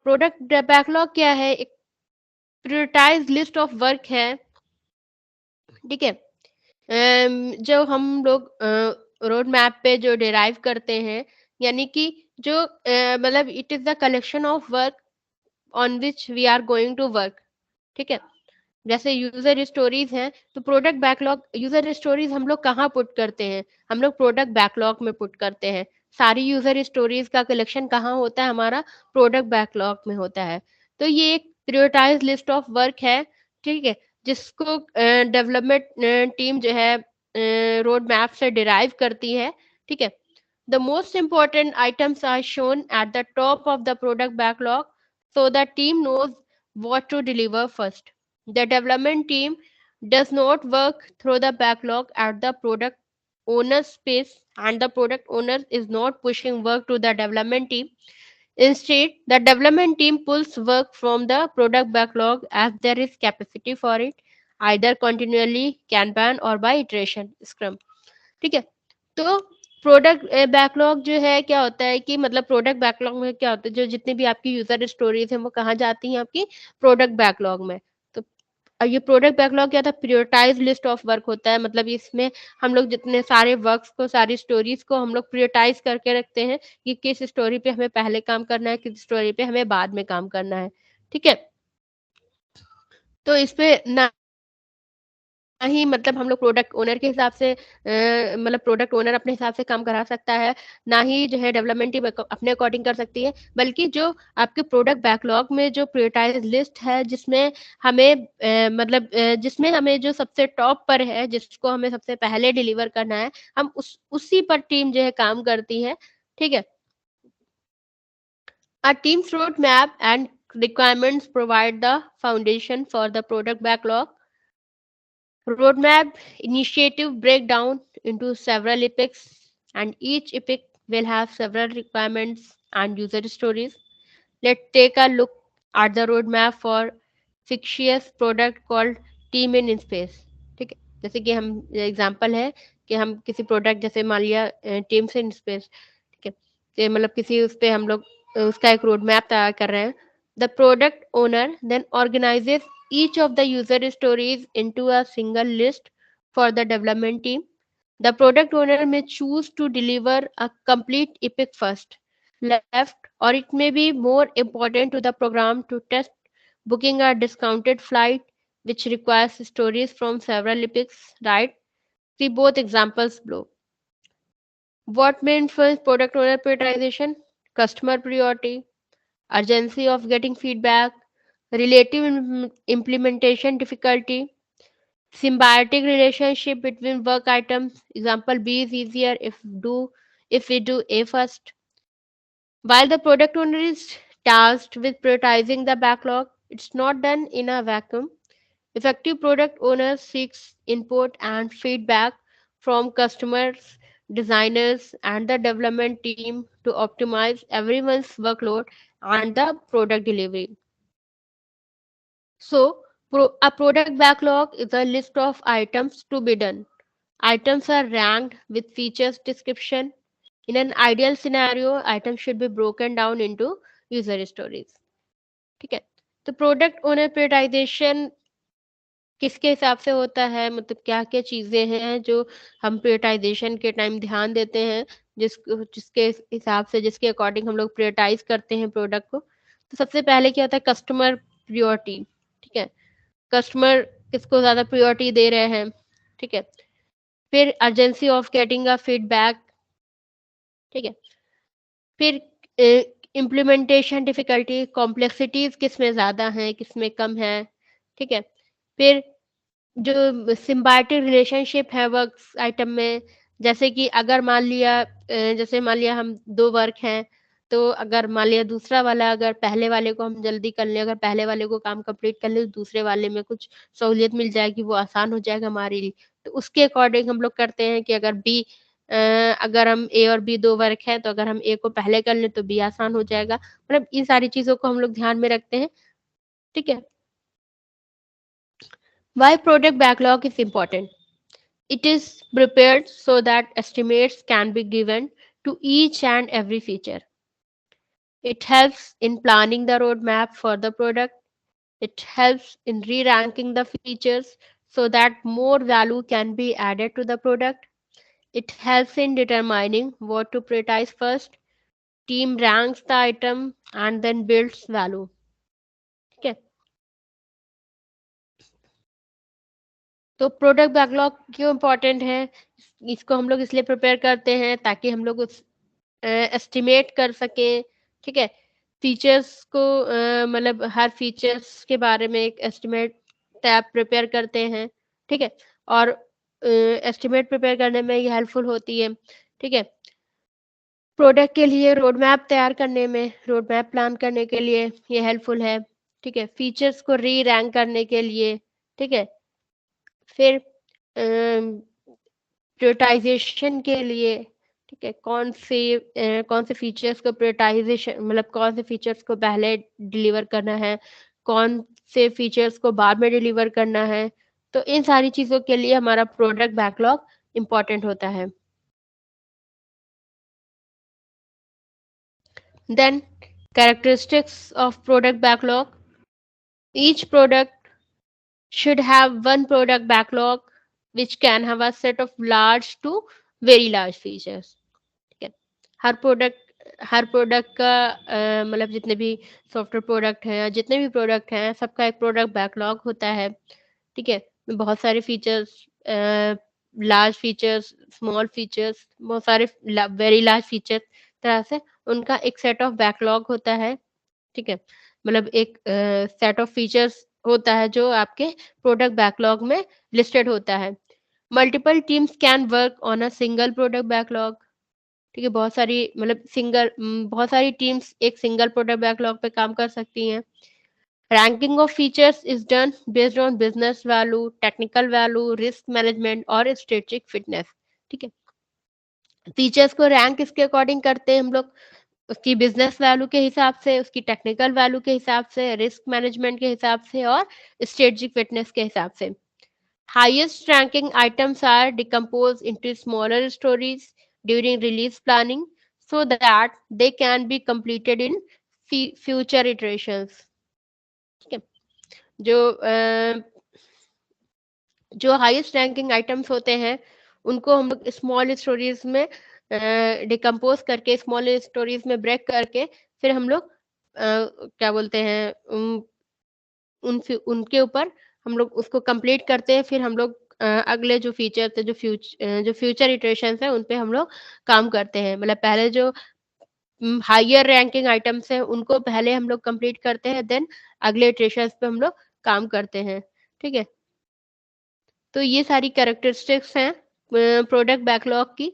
Product backlog क्या है? एक प्रायोरिटाइज लिस्ट ऑफ वर्क है, ठीक है। जो हम लोग रोड मैप पे जो डिराइव करते हैं, यानी कि जो मतलब it is the collection of work on which we are going to work, ठीक है। जैसे यूजर स्टोरीज हैं, तो प्रोडक्ट बैकलॉग यूजर स्टोरीज हम लोग कहाँ पुट करते हैं? हम लोग प्रोडक्ट बैकलॉग में पुट करते हैं। सारी यूजर स्टोरीज का कलेक्शन कहाँ होता है? हमारा प्रोडक्ट बैकलॉग में होता है। तो ये एक प्रियोरिटाइज लिस्ट ऑफ वर्क है, ठीक है, जिसको डेवलपमेंट टीम जो है रोड मैप से डिराइव करती है, ठीक है। The most important items are shown at the top of the product backlog so the team knows what to deliver first. The development team does not work through the backlog at the product owner's space, and the product owner is not pushing work to the development team. Instead, the development team pulls work from the product backlog as there is capacity for it, either continually, Kanban or by iteration, Scrum. ठीक है। तो product backlog जो है क्या होता है कि मतलब प्रोडक्ट बैकलॉग में क्या होता है, जो जितनी भी आपकी यूजर स्टोरीज हैं वो कहाँ जाती हैं? आपकी प्रोडक्ट बैकलॉग में। तो ये प्रोडक्ट बैकलॉग क्या था? प्रायोरिटाइज लिस्ट ऑफ वर्क होता है। मतलब इसमें हम लोग जितने सारे वर्क्स को, सारी स्टोरीज को हम लोग प्रायोरिटाइज करके रखते हैं कि किस स्टोरी पे हमें पहले काम करना है, किस स्टोरी पे हमें बाद में काम करना है, ठीक है। तो इस पे ना ही मतलब हम लोग प्रोडक्ट ओनर के हिसाब से मतलब प्रोडक्ट ओनर अपने हिसाब से काम करा सकता है, ना ही जो है डेवलपमेंट टीम अपने अकॉर्डिंग कर सकती है, बल्कि जो आपके प्रोडक्ट बैकलॉग में जो प्रायोरिटाइज लिस्ट है, जिसमें हमें मतलब जिसमें हमें जो सबसे टॉप पर है, जिसको हमें सबसे पहले डिलीवर करना है, हम उसी पर टीम जो है काम करती है, ठीक है। Our team's roadmap and requirements provide the foundation for the product backlog. Roadmap initiative break down into several epics, and each epic will have several requirements and user stories. Let's take a look at the roadmap for fictitious product called Team in Space. ठीक है, जैसे कि हम example है कि हम किसी product, जैसे मान लिया टीम्स इन स्पेस, ठीक है, तो मतलब किसी उस पे हम लोग उसका एक रोड मैप तैयार कर रहे हैं. The product owner then organizes each of the user stories into a single list for the development team. The product owner may choose to deliver a complete epic first, left, or it may be more important to the program to test booking a discounted flight, which requires stories from several epics, right? See both examples below. What may influence product owner prioritization? Customer priority, urgency of getting feedback, relative implementation difficulty, symbiotic relationship between work items. Example B is easier if we do A first. While the product owner is tasked with prioritizing the backlog, it's not done in a vacuum. Effective product owner seeks input and feedback from customers, designers, and the development team to optimize everyone's workload and the product delivery. So, a product backlog is a list of items to be done. Items are ranked with features description. In an ideal scenario, items should be broken down into user stories. ठीक है, तो product owner prioritisation किसके हिसाब से होता है? मतलब क्या क्या चीजें हैं जो हम प्रायोरिटाइजेशन के टाइम ध्यान देते हैं, जिसके हिसाब से, जिसके अकॉर्डिंग हम लोग प्रायोरिटाइज करते हैं प्रोडक्ट को? तो सबसे पहले क्या होता है? कस्टमर प्रियोरिटी, ठीक है, कस्टमर किसको ज्यादा प्रियोरिटी दे रहे हैं, ठीक है। फिर urgency of getting a feedback, ठीक है। फिर इम्प्लीमेंटेशन डिफिकल्टी, कॉम्प्लेक्सिटीज किस में ज्यादा है, किस में कम है, ठीक है। फिर जो सिम्बायोटिक रिलेशनशिप है वर्क आइटम में, जैसे कि अगर मान लिया जैसे मान लिया हम दो वर्क हैं, तो अगर मान लिया दूसरा वाला, अगर पहले वाले को हम जल्दी कर लें, अगर पहले वाले को काम कंप्लीट कर ले, तो दूसरे वाले में कुछ सहूलियत मिल जाएगी, वो आसान हो जाएगा हमारे लिए। तो उसके अकॉर्डिंग हम लोग करते हैं कि अगर बी अगर हम ए और बी दो वर्क है, तो अगर हम ए को पहले कर लें तो बी आसान हो जाएगा। मतलब इन सारी चीजों को हम लोग ध्यान में रखते हैं, ठीक है। Why product backlog is important? It is prepared so that estimates can be given to each and every feature. It helps in planning the roadmap for the product. It helps in re-ranking the features so that more value can be added to the product. It helps in determining what to prioritize first. Team ranks the item and then builds value. ठीक है, तो product backlog क्यों important है? इसको हम लोग इसलिए prepare करते हैं ताकि हम लोग उस एस्टिमेट कर सकें, ठीक है? फीचर्स को मतलब हर फीचर्स के बारे में एक एस्टिमेट टैब प्रिपेयर करते हैं, ठीक है? और एस्टिमेट प्रिपेयर करने में ये हेल्पफुल होती है, ठीक है? प्रोडक्ट के लिए रोड मैप तैयार करने में, रोड मैप प्लान करने के लिए ये हेल्पफुल है, ठीक है? फीचर्स को री-रैंक करने के लिए, ठीक है? फिर प्रायोरिटाइजेशन के लिए, ठीक है? कौन से फीचर्स को प्रायोरिटाइजेशन मतलब कौन से फीचर्स को पहले डिलीवर करना है, कौन से फीचर्स को बाद में डिलीवर करना है, तो इन सारी चीज़ों के लिए हमारा प्रोडक्ट बैकलॉग इम्पोर्टेंट होता है। Then characteristics of product backlog. Each product should have one product backlog which can have a set of large to very large features. ठीक है, हर प्रोडक्ट का मतलब जितने भी सॉफ्टवेयर प्रोडक्ट हैं या जितने भी प्रोडक्ट हैं सबका एक प्रोडक्ट बैकलॉग होता है, ठीक है? बहुत सारे features, large features, small features, बहुत सारे वेरी लार्ज फीचर्स तरह से उनका एक सेट ऑफ बैकलॉग होता है, ठीक है? मतलब एक सेट ऑफ फीचर्स होता है जो आपके प्रोडक्ट बैकलॉग में लिस्टेड होता है। Multiple teams can work on a single product backlog, ठीक है? बहुत सारी टीम्स एक सिंगल प्रोडक्ट बैकलॉग पे काम कर सकती हैं। Ranking of features is done based on business value, technical value, risk management और स्ट्रेटेजिक फिटनेस, ठीक है? फीचर्स को रैंक किसके अकॉर्डिंग करते हैं हम लोग? उसकी बिजनेस वैल्यू के हिसाब से, उसकी टेक्निकल वैल्यू के हिसाब से, रिस्क मैनेजमेंट के हिसाब से और स्ट्रेटेजिक फिटनेस के हिसाब से। Highest ranking items are decompose into smaller stories during release planning so that they can be completed in future iterations, ठीक है? जो जो हाईएस्ट रैंकिंग आइटम्स होते हैं उनको हम लोग स्मॉल स्टोरीज में डिकम्पोज करके, स्मॉल स्टोरीज में ब्रेक करके फिर हम लोग क्या बोलते हैं उनके ऊपर हम लोग उसको कंप्लीट करते हैं। फिर हम लोग अगले जो फीचर्स है, जो फ्यूचर इटरेशंस है उन पे हम लोग काम करते हैं। मतलब पहले जो हायर रैंकिंग आइटम्स हैं उनको पहले हम लोग कंप्लीट करते हैं, देन अगले इटरेशंस पे हम लोग काम करते हैं, ठीक है? तो ये सारी कैरेक्टरिस्टिक्स हैं प्रोडक्ट बैकलॉग की।